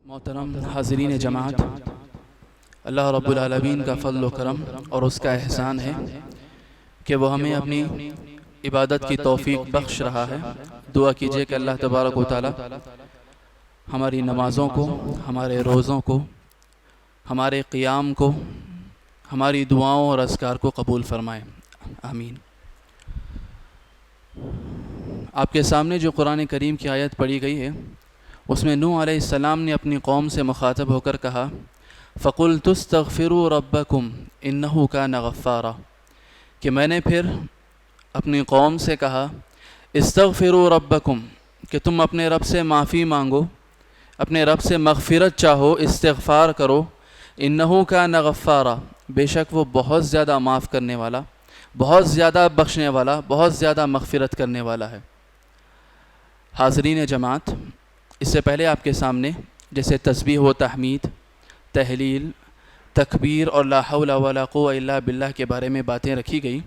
محترم حاضرین جماعت، اللہ رب العالمین کا فضل و کرم اور اس کا احسان ہے کہ وہ ہمیں اپنی عبادت کی توفیق بخش رہا ہے۔ دعا کیجئے کہ اللہ تبارک و تعالی ہماری نمازوں کو، ہمارے روزوں کو، ہمارے قیام کو، ہماری دعاؤں اور اذکار کو قبول فرمائے، آمین۔ آپ کے سامنے جو قرآن کریم کی آیت پڑھی گئی ہے، اس میں نوح علیہ السلام نے اپنی قوم سے مخاطب ہو کر کہا فَقُلْتُ اسْتَغْفِرُوا رَبَّكُمْ إِنَّهُ كَانَ غَفَّارًا، کہ میں نے پھر اپنی قوم سے کہا استغفروا ربکم، کہ تم اپنے رب سے معافی مانگو، اپنے رب سے مغفرت چاہو، استغفار کرو۔ انہ کان غفارا، بے شک وہ بہت زیادہ معاف کرنے والا، بہت زیادہ بخشنے والا، بہت زیادہ مغفرت کرنے والا ہے۔ حاضرین جماعت، اس سے پہلے آپ کے سامنے جیسے تسبیح و تحمید، تہلیل، تکبیر اور لا حول ولا قوة الا باللہ کے بارے میں باتیں رکھی گئی،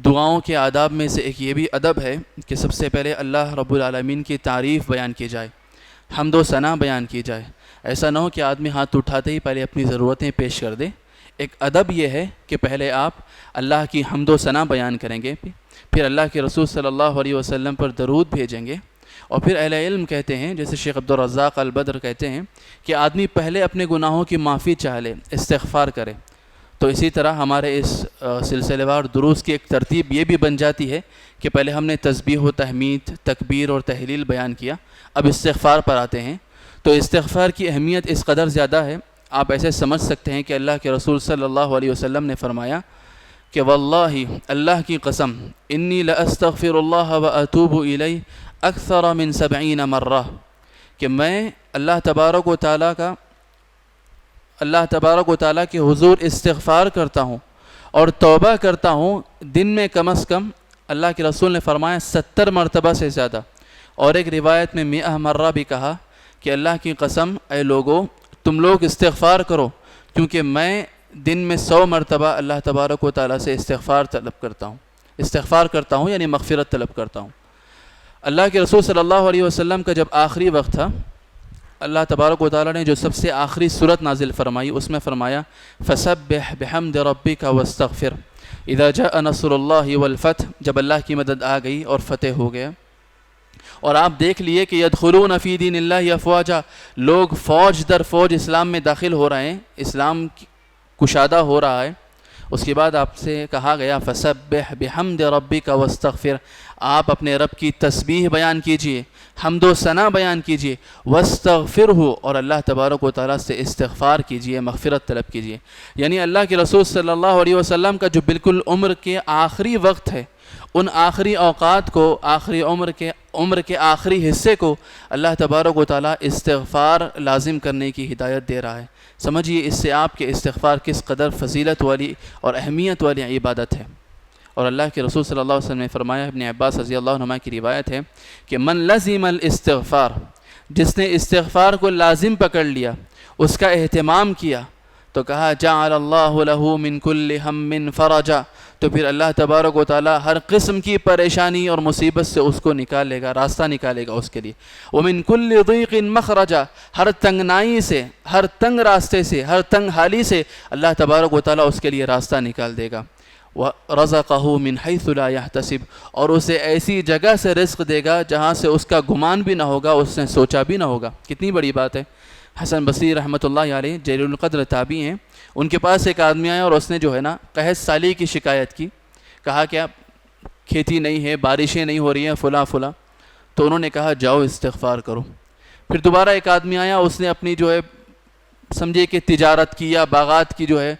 دعاؤں کے آداب میں سے ایک یہ بھی ادب ہے کہ سب سے پہلے اللہ رب العالمین کی تعریف بیان کی جائے، حمد و ثنا بیان کی جائے۔ ایسا نہ ہو کہ آدمی ہاتھ اٹھاتے ہی پہلے اپنی ضرورتیں پیش کر دے۔ ایک ادب یہ ہے کہ پہلے آپ اللہ کی حمد و ثنا بیان کریں گے، پھر اللہ کے رسول صلی اللہ علیہ وسلم پر درود بھیجیں گے، اور پھر اہل علم کہتے ہیں، جیسے شیخ عبدالرزاق البدر کہتے ہیں کہ آدمی پہلے اپنے گناہوں کی معافی چاہ لے، استغفار کرے۔ تو اسی طرح ہمارے اس سلسلہ وار دروس کی ایک ترتیب یہ بھی بن جاتی ہے کہ پہلے ہم نے تسبیح و تحمید، تکبیر اور تہلیل بیان کیا، اب استغفار پر آتے ہیں۔ تو استغفار کی اہمیت اس قدر زیادہ ہے، آپ ایسے سمجھ سکتے ہیں کہ اللہ کے رسول صلی اللہ علیہ وسلم نے فرمایا کہ واللہ، اللہ کی قسم، انی لاستغفر اللہ واتوب الیہ اکثر من 70 مرہ، کہ میں اللہ تبارک و تعالیٰ کے حضور استغفار کرتا ہوں اور توبہ کرتا ہوں دن میں کم از کم، اللہ کے رسول نے فرمایا 70 مرتبہ سے زیادہ، اور ایک روایت میں 100 مرہ بھی کہا کہ اللہ کی قسم اے لوگو تم لوگ استغفار کرو، کیونکہ میں دن میں 100 مرتبہ اللہ تبارک و تعالیٰ سے استغفار کرتا ہوں یعنی مغفرت طلب کرتا ہوں۔ اللہ کے رسول صلی اللہ علیہ وسلم کا جب آخری وقت تھا، اللہ تبارک و تعالیٰ نے جو سب سے آخری سورت نازل فرمائی، اس میں فرمایا فَسَبِّحْ بِحَمْدِ رَبِّكَ وَاسْتَغْفِرْ اِذَا جَاءَ نَصْرُ اللَّهِ وَالْفَتْحُ، جب اللہ کی مدد آ گئی اور فتح ہو گیا، اور آپ دیکھ لیے کہ يَدْخُلُونَ فِي دِينِ اللَّهِ أَفْوَاجًا، لوگ فوج در فوج اسلام میں داخل ہو رہے ہیں، اسلام کشادہ ہو رہا ہے۔ اس کے بعد آپ سے کہا گیا فَسَبِّحْ بِحَمْدِ رَبِّكَ وَاسْتَغْفِرْ، آپ اپنے رب کی تسبیح بیان کیجئے، حمد و ثنا بیان کیجئے، وَاسْتَغْفِرْهُ، اور اللہ تبارک و تعالیٰ سے استغفار کیجئے، مغفرت طلب کیجئے۔ یعنی اللہ کے رسول صلی اللہ علیہ وسلم کا جو بالکل عمر کے آخری وقت ہے، ان آخری اوقات کو، آخری عمر کے آخری حصے کو اللہ تبارک و تعالیٰ استغفار لازم کرنے کی ہدایت دے رہا ہے۔ سمجھیے اس سے آپ کے استغفار کس قدر فضیلت والی اور اہمیت والی عبادت ہے۔ اور اللہ کے رسول صلی اللہ علیہ وسلم نے فرمایا، ابن عباس رضی اللہ عنہما کی روایت ہے کہ من لزم الاستغفار، جس نے استغفار کو لازم پکڑ لیا، اس کا اہتمام کیا، تو کہا جعل اللہ له من کل ہم فرجا، تو پھر اللہ تبارک و تعالی ہر قسم کی پریشانی اور مصیبت سے اس کو نکالے گا، راستہ نکالے گا اس کے لیے۔ ومن کل ضیق مخرجا، ہر تنگنائی سے، ہر تنگ راستے سے، ہر تنگ حالی سے اللہ تبارک و تعالی اس کے لیے راستہ نکال دے گا۔ وَرَزَقَهُ مِنْ حَيْثُ لَا يَحْتَسِبُ، اور اسے ایسی جگہ سے رزق دے گا جہاں سے اس کا گمان بھی نہ ہوگا، اس نے سوچا بھی نہ ہوگا۔ کتنی بڑی بات ہے۔ حسن بصری رحمۃ اللہ علیہ جلیل القدر تابعی ہیں، ان کے پاس ایک آدمی آیا اور اس نے جو ہے نا قحط سالی کی شکایت کی، کہا کہ اب کھیتی نہیں ہے، بارشیں نہیں ہو رہی ہیں، فلاں فلاں۔ تو انہوں نے کہا جاؤ استغفار کرو۔ پھر دوبارہ ایک آدمی آیا، اس نے اپنی جو ہے سمجھے کہ تجارت کی یا باغات کی جو ہے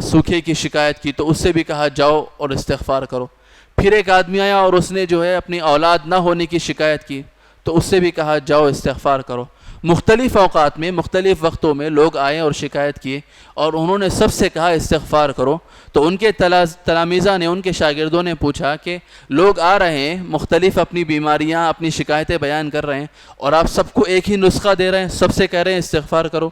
سوکھے کی شکایت کی، تو اس سے بھی کہا جاؤ اور استغفار کرو۔ پھر ایک آدمی آیا اور اس نے جو ہے اپنی اولاد نہ ہونے کی شکایت کی، تو اس سے بھی کہا جاؤ استغفار کرو۔ مختلف اوقات میں، مختلف وقتوں میں لوگ آئے اور شکایت کیے، اور انہوں نے سب سے کہا استغفار کرو۔ تو ان کے تلامذہ نے، ان کے شاگردوں نے پوچھا کہ لوگ آ رہے ہیں، مختلف اپنی بیماریاں، اپنی شکایتیں بیان کر رہے ہیں، اور آپ سب کو ایک ہی نسخہ دے رہے ہیں، سب سے کہہ رہے ہیں استغفار کرو۔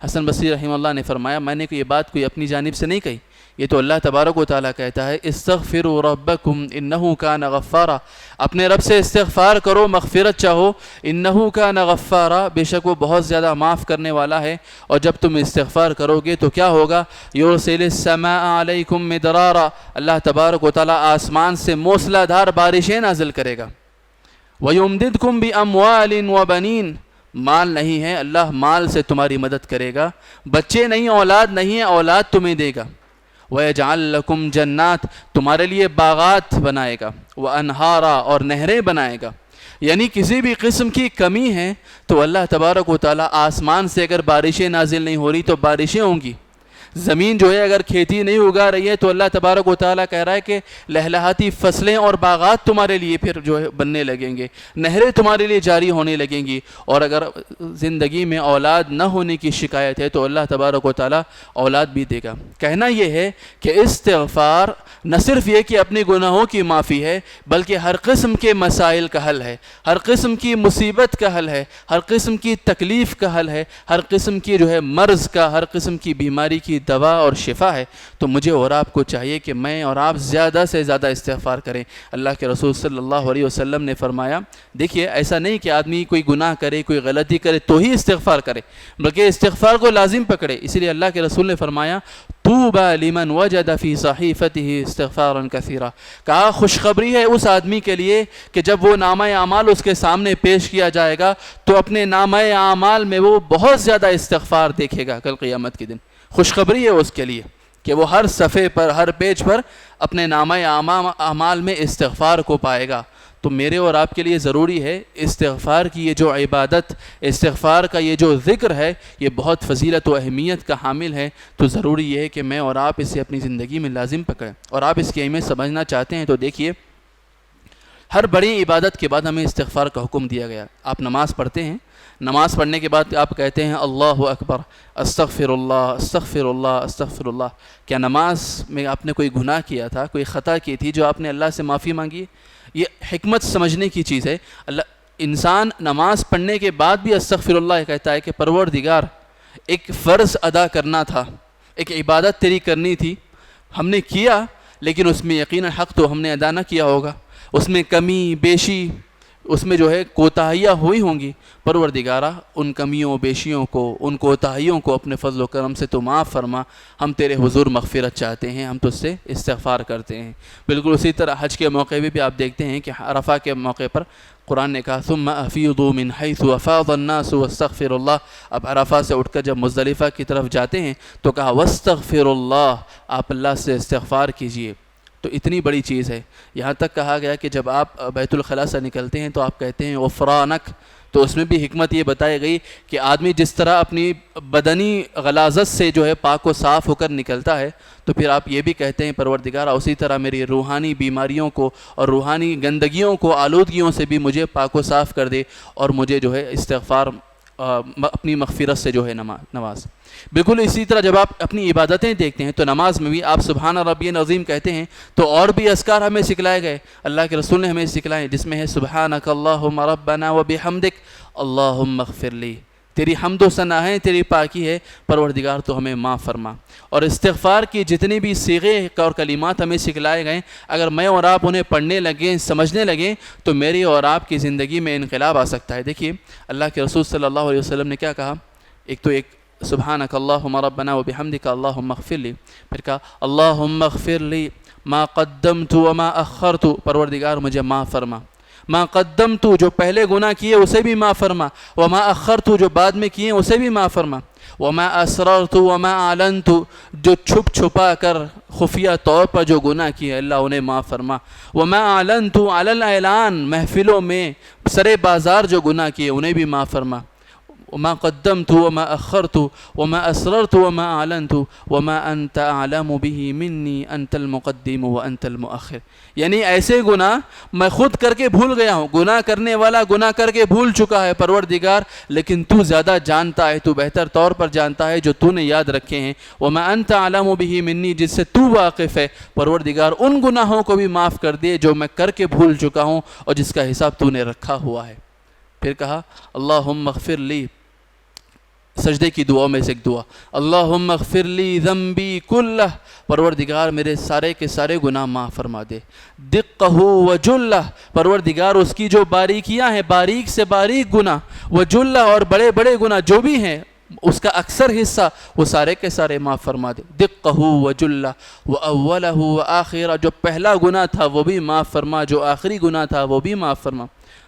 حسن بصری رحمہ اللہ نے فرمایا میں نے یہ بات کوئی اپنی جانب سے نہیں کہی، یہ تو اللہ تبارک و تعالیٰ کہتا ہے استغفروا ربکم انہ کان غفارا، اپنے رب سے استغفار کرو، مغفرت چاہو، انہ کان غفارا، بے شک وہ بہت زیادہ معاف کرنے والا ہے۔ اور جب تم استغفار کرو گے تو کیا ہوگا؟ یرسل السماء علیکم مدرارا، اللہ تبارک و تعالیٰ آسمان سے موسلا دھار بارشیں نازل کرے گا۔ وَيُمْدِدْكُمْ بِأَمْوَالٍ وَبَنِينَ، مال نہیں ہے، اللہ مال سے تمہاری مدد کرے گا، بچے نہیں، اولاد نہیں ہے، اولاد تمہیں دے گا۔ وَيَجْعَلْ لَكُمْ جَنَّاتٍ، تمہارے لیے باغات بنائے گا، وَأَنْهَارًا، اور نہریں بنائے گا۔ یعنی کسی بھی قسم کی کمی ہے تو اللہ تبارک و تعالیٰ آسمان سے اگر بارشیں نازل نہیں ہو رہی تو بارشیں ہوں گی، زمین جو ہے اگر کھیتی نہیں اگا رہی ہے تو اللہ تبارک و تعالیٰ کہہ رہا ہے کہ لہلہاتی فصلیں اور باغات تمہارے لیے پھر جو ہے بننے لگیں گے، نہریں تمہارے لیے جاری ہونے لگیں گی۔ اور اگر زندگی میں اولاد نہ ہونے کی شکایت ہے تو اللہ تبارک و تعالیٰ اولاد بھی دے گا۔ کہنا یہ ہے کہ استغفار نہ صرف یہ کہ اپنے گناہوں کی معافی ہے، بلکہ ہر قسم کے مسائل کا حل ہے، ہر قسم کی مصیبت کا حل ہے، ہر قسم کی تکلیف کا حل ہے، ہر قسم کی جو ہے مرض کا، ہر قسم کی بیماری کی دوا اور شفا ہے۔ تو مجھے اور آپ کو چاہیے کہ میں اور آپ زیادہ سے زیادہ استغفار کریں۔ اللہ کے رسول صلی اللہ علیہ وسلم نے فرمایا، دیکھیے ایسا نہیں کہ آدمی کوئی گناہ کرے، کوئی غلطی کرے تو ہی استغفار کرے، بلکہ استغفار کو لازم پکڑے۔ اسی لیے اللہ کے رسول نے فرمایا طوبی لمن وجد فی صحیفته استغفارا کثیرا، کہا خوشخبری ہے اس آدمی کے لیے کہ جب وہ نامہ اعمال اس کے سامنے پیش کیا جائے گا تو اپنے نامہ اعمال میں وہ بہت زیادہ استغفار دیکھے گا کل قیامت کے دن۔ خوشخبری ہے اس کے لیے کہ وہ ہر صفحے پر، ہر پیج پر اپنے نامہ اعمال میں استغفار کو پائے گا۔ تو میرے اور آپ کے لیے ضروری ہے استغفار کی یہ جو عبادت، استغفار کا یہ جو ذکر ہے، یہ بہت فضیلت و اہمیت کا حامل ہے۔ تو ضروری یہ ہے کہ میں اور آپ اسے اپنی زندگی میں لازم پکڑیں۔ اور آپ اس کی اہمیت سمجھنا چاہتے ہیں تو دیکھیے، ہر بڑی عبادت کے بعد ہمیں استغفار کا حکم دیا گیا۔ آپ نماز پڑھتے ہیں، نماز پڑھنے کے بعد آپ کہتے ہیں اللہ اکبر، استغفر اللہ، استغفر اللہ، استغفر اللہ۔ کیا نماز میں آپ نے کوئی گناہ کیا تھا، کوئی خطا کی تھی جو آپ نے اللہ سے معافی مانگی؟ یہ حکمت سمجھنے کی چیز ہے۔ انسان نماز پڑھنے کے بعد بھی استغفر اللہ کہتا ہے کہ پروردگار، ایک فرض ادا کرنا تھا، ایک عبادت تیری کرنی تھی، ہم نے کیا لیکن اس میں یقیناً حق تو ہم نے ادا نہ کیا ہوگا، اس میں کمی بیشی، اس میں جو ہے کوتاہیاں ہوئی ہوں گی۔ پروردگارہ ان کمیوں بیشیوں کو، ان کوتاہیوں کو اپنے فضل و کرم سے تو معاف فرما، ہم تیرے حضور مغفرت چاہتے ہیں، ہم تجھ سے استغفار کرتے ہیں۔ بالکل اسی طرح حج کے موقع پہ بھی آپ دیکھتے ہیں کہ عرفہ کے موقع پر قرآن نے کہا ثم افیضوا من حیث افاض الناس واستغفر اللہ۔ اب عرفہ سے اٹھ کر جب مزدلفہ کی طرف جاتے ہیں تو کہا واستغفر اللہ، آپ اللہ سے استغفار کیجئے۔ تو اتنی بڑی چیز ہے، یہاں تک کہا گیا کہ جب آپ بیت الخلاء سے نکلتے ہیں تو آپ کہتے ہیں غفرانک، تو اس میں بھی حکمت یہ بتائی گئی کہ آدمی جس طرح اپنی بدنی غلاظت سے جو ہے پاک و صاف ہو کر نکلتا ہے تو پھر آپ یہ بھی کہتے ہیں پروردگارہ اسی طرح میری روحانی بیماریوں کو اور روحانی گندگیوں کو، آلودگیوں سے بھی مجھے پاک و صاف کر دے اور مجھے جو ہے استغفار اپنی مغفرت سے جو ہے نواز۔ بالکل اسی طرح جب آپ اپنی عبادتیں دیکھتے ہیں تو نماز میں بھی آپ سبحان ربی العظیم کہتے ہیں، تو اور بھی اذکار ہمیں سکھلائے گئے، اللہ کے رسول نے ہمیں سکھلائے، جس میں ہے سبحانک اللہم ربنا وبحمدک اللہم اغفر لی، تیری حمد و ثنا ہے، تیری پاکی ہے پروردگار تو ہمیں معاف فرما۔ اور استغفار کی جتنی بھی صیغے اور کلمات ہمیں سکھلائے گئے، اگر میں اور آپ انہیں پڑھنے لگیں، سمجھنے لگیں تو میری اور آپ کی زندگی میں انقلاب آ سکتا ہے۔ دیکھیے اللہ کے رسول صلی اللہ علیہ وسلم نے کیا کہا، ایک سبحانک اللہم ربنا وبحمدک اللہم اغفر لی، پھر کہا اللہم اغفر لی ما قدمت وما اخرت، پروردگار مجھے معاف فرما، ما قدمت جو پہلے گناہ کیے اسے بھی معاف فرما، وما اخرت جو بعد میں کیے اسے بھی معاف فرما، وما اسررت وما اعلنت جو چھپ چھپا کر خفیہ طور پر جو گناہ کیے اللہ انہیں معاف فرما، وما اعلنت علی الاعلان محفلوں میں سرے بازار جو گناہ کیے انہیں بھی معاف فرما، وما قدمت وما اخرت وما اسررت وما اعلنت وما انت اعلم به منی انت المقدم وانت المؤخر۔ یعنی ایسے گناہ میں خود کر کے بھول گیا ہوں، گناہ کرنے والا گناہ کر کے بھول چکا ہے پروردگار، لیکن تو زیادہ جانتا ہے، تو بہتر طور پر جانتا ہے جو تو نے یاد رکھے ہیں، وما انت اعلم به منی جس سے تو واقف ہے، پروردگار ان گناہوں کو بھی معاف کر دے جو میں کر کے بھول چکا ہوں اور جس کا حساب تو نے رکھا ہوا ہے۔ پھر کہا اللہم اغفر لی سجدے کی دعاؤں میں سے ایک دعا، اللہم اغفر لی ذنبی کلہ، پروردگار میرے سارے کے سارے گناہ معاف فرما دے، دقہ وجلہ، پروردگار اس کی جو باریکیاں ہیں، باریک سے باریک گناہ، وجلہ اور بڑے بڑے گناہ جو بھی ہیں اس کا اکثر حصہ وہ سارے کے سارے معاف فرما دے، دقہ وجلہ واولہ وآخرہ، جو پہلا گناہ تھا وہ بھی معاف فرما، جو آخری گناہ تھا وہ بھی معاف فرما،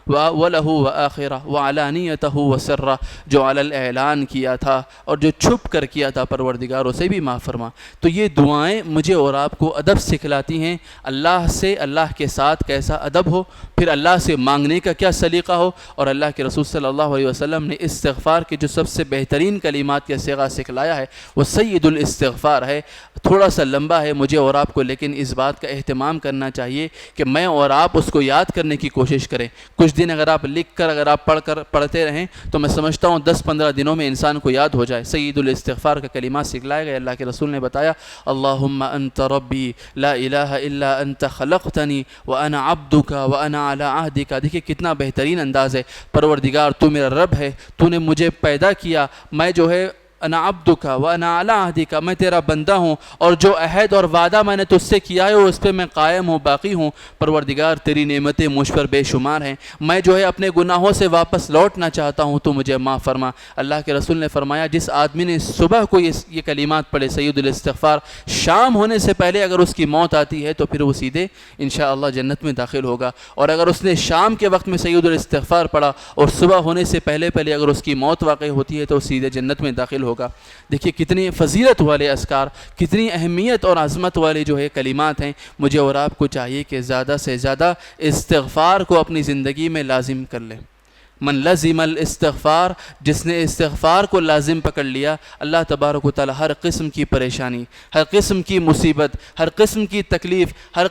وَأَوَّلَهُ وَآخِرَهُ وَعَلَانِيَتَهُ وَسِرَّهُ، جو علی الاعلان کیا تھا اور جو چھپ کر کیا تھا پروردگار اسے بھی معاف فرما۔ تو یہ دعائیں مجھے اور آپ کو ادب سکھلاتی ہیں، اللہ سے، اللہ کے ساتھ کیسا ادب ہو، پھر اللہ سے مانگنے کا کیا سلیقہ ہو، اور اللہ کے رسول صلی اللہ علیہ وسلم نے استغفار کے جو سب سے بہترین کلمات کا صیغہ سکھلایا ہے وہ سید الاستغفار ہے۔ تھوڑا سا لمبا ہے مجھے اور آپ کو، لیکن اس بات کا اہتمام کرنا چاہیے کہ میں اور آپ اس کو یاد کرنے کی کوشش کریں۔ کچھ دن اگر آپ لکھ کر، اگر آپ پڑھتے رہیں تو میں سمجھتا ہوں 10-15 دنوں میں انسان کو یاد ہو جائے۔ سید الاستغفار کا کلمات سکھلائے گئے، اللہ کے رسول نے بتایا، اللہم انت ربی لا الہ الا انت خلقتنی وانا عبدک وانا علی عہدک۔ دیکھیے کتنا بہترین انداز ہے، پروردگار تو میرا رب ہے، تو نے مجھے پیدا کیا، میں جو ہے انا عبدک وانا علی عہدک، میں تیرا بندہ ہوں، اور جو عہد اور وعدہ میں نے تجھ سے کیا ہے اس پہ میں قائم ہوں، باقی ہوں۔ پروردگار تیری نعمتیں مجھ پر بے شمار ہیں، میں جو ہے اپنے گناہوں سے واپس لوٹنا چاہتا ہوں، تو مجھے معاف فرما۔ اللہ کے رسول نے فرمایا جس آدمی نے صبح کو یہ کلمات پڑھے سید الاستغفار، شام ہونے سے پہلے اگر اس کی موت آتی ہے تو پھر وہ سیدھے انشاءاللہ جنت میں داخل ہوگا، اور اگر اس نے شام کے وقت میں سید الاستغفار پڑھا اور صبح ہونے سے پہلے اگر اس کی موت واقع ہوتی ہے تو سیدھے جنت میں داخل ہوگا۔ دیکھیے کتنی فضیلت والے اذکار، کتنی اہمیت اور عظمت والے جو ہے کلمات ہیں۔ مجھے اور آپ کو چاہیے کہ زیادہ سے زیادہ استغفار کو اپنی زندگی میں لازم کر لیں۔ من لزم الاستغفار، جس نے استغفار کو لازم پکڑ لیا، اللہ تبارک و تعالی ہر قسم کی پریشانی، ہر قسم کی مصیبت، ہر قسم کی تکلیف، ہر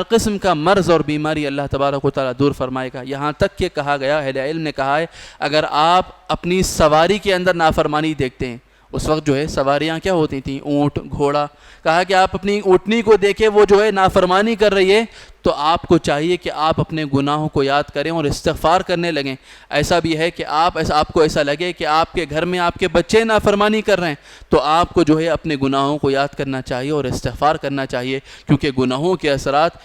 قسم کا مرض اور بیماری اللہ تبارک و تعالی دور فرمائے گا۔ یہاں تک کہ کہا گیا، اہل علم نے کہا ہے، اگر آپ اپنی سواری کے اندر نافرمانی دیکھتے ہیں، اس وقت جو ہے سواریاں کیا ہوتی تھیں؟ اونٹ، گھوڑا، کہا کہ آپ اپنی اونٹنی کو دیکھیں وہ جو ہے نافرمانی کر رہی ہے، تو آپ کو چاہیے کہ آپ اپنے گناہوں کو یاد کریں اور استغفار کرنے لگیں۔ ایسا بھی ہے کہ آپ کو ایسا لگے کہ آپ کے گھر میں آپ کے بچے نافرمانی کر رہے ہیں، تو آپ کو جو ہے اپنے گناہوں کو یاد کرنا چاہیے اور استغفار کرنا چاہیے، کیونکہ گناہوں کے اثرات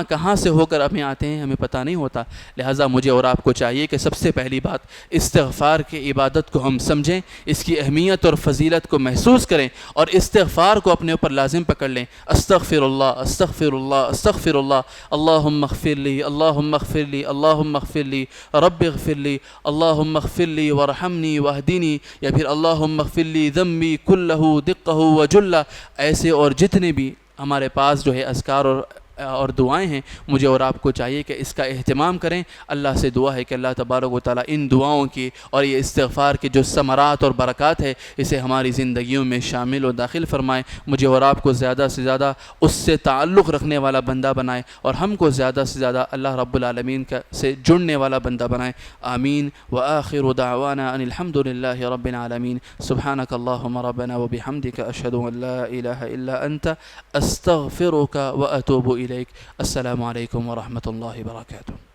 کہاں سے ہو کر ہمیں آتے ہیں ہمیں پتہ نہیں ہوتا۔ لہٰذا مجھے اور آپ کو چاہیے کہ سب سے پہلی بات استغفار کی عبادت کو ہم سمجھیں، اس کی اہمیت اور فضیلت کو محسوس کریں، اور استغفار کو اپنے اوپر لازم پکڑ لیں۔ استغفر اللہ، استغفر اللہ، استغفر اللہ، اللہم اغفر لی، اللہم اغفر لی، اللہم اغفر لی، رب اغفر لی، اللہم اغفر لی ورحمنی واہدنی، یا پھر اللہم اغفر لی ذنبی کلہ دقہ وجلہ۔ ایسے اور جتنے بھی ہمارے پاس جو ہے اذکار اور دعائیں ہیں، مجھے اور آپ کو چاہیے کہ اس کا اہتمام کریں۔ اللہ سے دعا ہے کہ اللہ تبارک و تعالیٰ ان دعاؤں کی اور یہ استغفار کے جو ثمرات اور برکات ہے اسے ہماری زندگیوں میں شامل و داخل فرمائے، مجھے اور آپ کو زیادہ سے زیادہ اس سے تعلق رکھنے والا بندہ بنائے، اور ہم کو زیادہ سے زیادہ اللہ رب العالمین سے جڑنے والا بندہ بنائے۔ آمین۔ وآخر دعوانا ان الحمد للہ رب العالمین۔ سبحانک اللہم ربنا وبحمدک، اشہد ان لا الہ الا انت، استغفرک واتوب الیک۔ السلام علیکم ورحمۃ اللہ وبرکاتہ۔